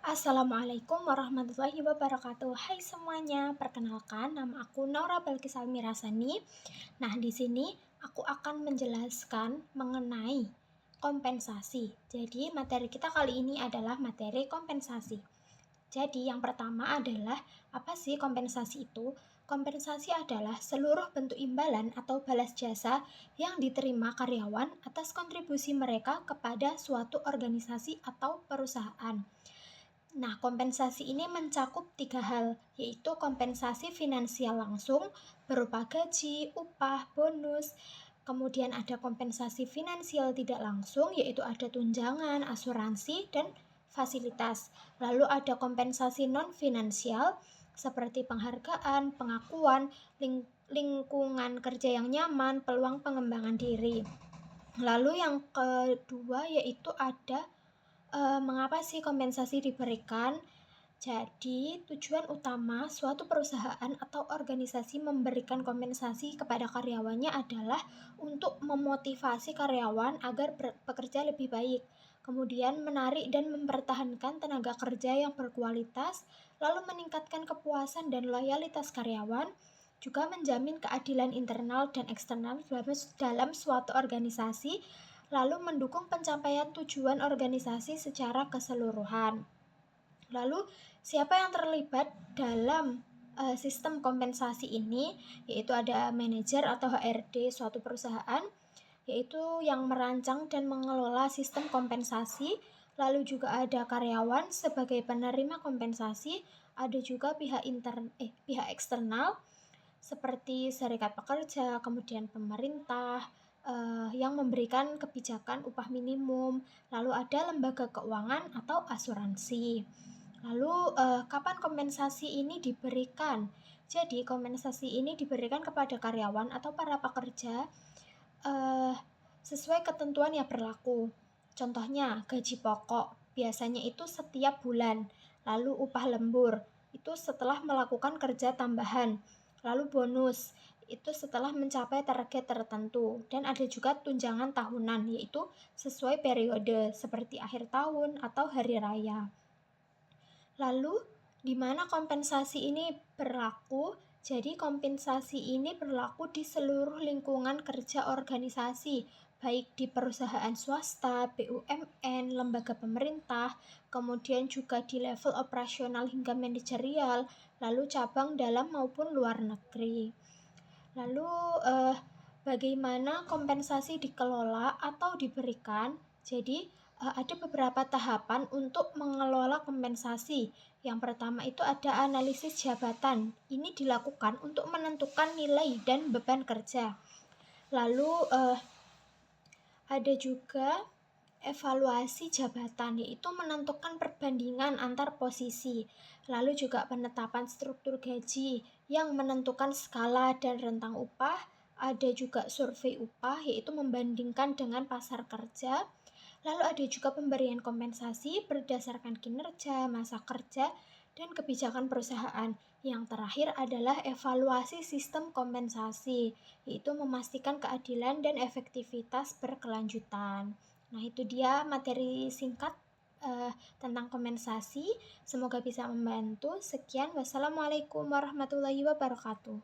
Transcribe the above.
Assalamualaikum warahmatullahi wabarakatuh. Hai semuanya, perkenalkan nama aku Naura Balkis Almirasani. Nah, di sini aku akan menjelaskan mengenai kompensasi. Jadi, materi kita kali ini adalah materi kompensasi. Jadi, yang pertama adalah apa sih kompensasi itu? Kompensasi adalah seluruh bentuk imbalan atau balas jasa yang diterima karyawan atas kontribusi mereka kepada suatu organisasi atau perusahaan. Nah, kompensasi ini mencakup 3 hal, yaitu kompensasi finansial langsung berupa gaji, upah, bonus. Kemudian ada kompensasi finansial tidak langsung, yaitu ada tunjangan, asuransi, dan fasilitas. Lalu ada kompensasi non-finansial, seperti penghargaan, pengakuan, lingkungan kerja yang nyaman, peluang pengembangan diri. Lalu yang kedua yaitu ada mengapa sih kompensasi diberikan? Jadi, tujuan utama suatu perusahaan atau organisasi memberikan kompensasi kepada karyawannya adalah untuk memotivasi karyawan agar bekerja lebih baik, kemudian menarik dan mempertahankan tenaga kerja yang berkualitas, lalu meningkatkan kepuasan dan loyalitas karyawan, juga menjamin keadilan internal dan eksternal dalam suatu organisasi, lalu mendukung pencapaian tujuan organisasi secara keseluruhan. Lalu, siapa yang terlibat dalam sistem kompensasi ini? Yaitu ada manajer atau HRD suatu perusahaan, yaitu yang merancang dan mengelola sistem kompensasi. Lalu juga ada karyawan sebagai penerima kompensasi, ada juga pihak eksternal seperti serikat pekerja, kemudian pemerintah, yang memberikan kebijakan upah minimum, lalu ada lembaga keuangan atau asuransi. Lalu kapan kompensasi ini diberikan? Jadi kompensasi ini diberikan kepada karyawan atau para pekerja sesuai ketentuan yang berlaku. Contohnya gaji pokok biasanya itu setiap bulan, lalu upah lembur itu setelah melakukan kerja tambahan, lalu bonus itu setelah mencapai target tertentu, dan ada juga tunjangan tahunan yaitu sesuai periode seperti akhir tahun atau hari raya. Lalu di mana kompensasi ini berlaku? Jadi kompensasi ini berlaku di seluruh lingkungan kerja organisasi, baik di perusahaan swasta, BUMN, lembaga pemerintah, kemudian juga di level operasional hingga manajerial, lalu cabang dalam maupun luar negeri. Lalu bagaimana kompensasi dikelola atau diberikan? Jadi ada beberapa tahapan untuk mengelola kompensasi. Yang pertama itu ada analisis jabatan. Ini dilakukan untuk menentukan nilai dan beban kerja. Lalu ada juga evaluasi jabatan, yaitu menentukan perbandingan antar posisi. Lalu juga penetapan struktur gaji yang menentukan skala dan rentang upah. Ada juga survei upah, yaitu membandingkan dengan pasar kerja. Lalu ada juga pemberian kompensasi berdasarkan kinerja, masa kerja, dan kebijakan perusahaan. Yang terakhir adalah evaluasi sistem kompensasi, yaitu memastikan keadilan dan efektivitas berkelanjutan. Nah, itu dia materi singkat tentang kompensasi. Semoga bisa membantu. Sekian, wassalamualaikum warahmatullahi wabarakatuh.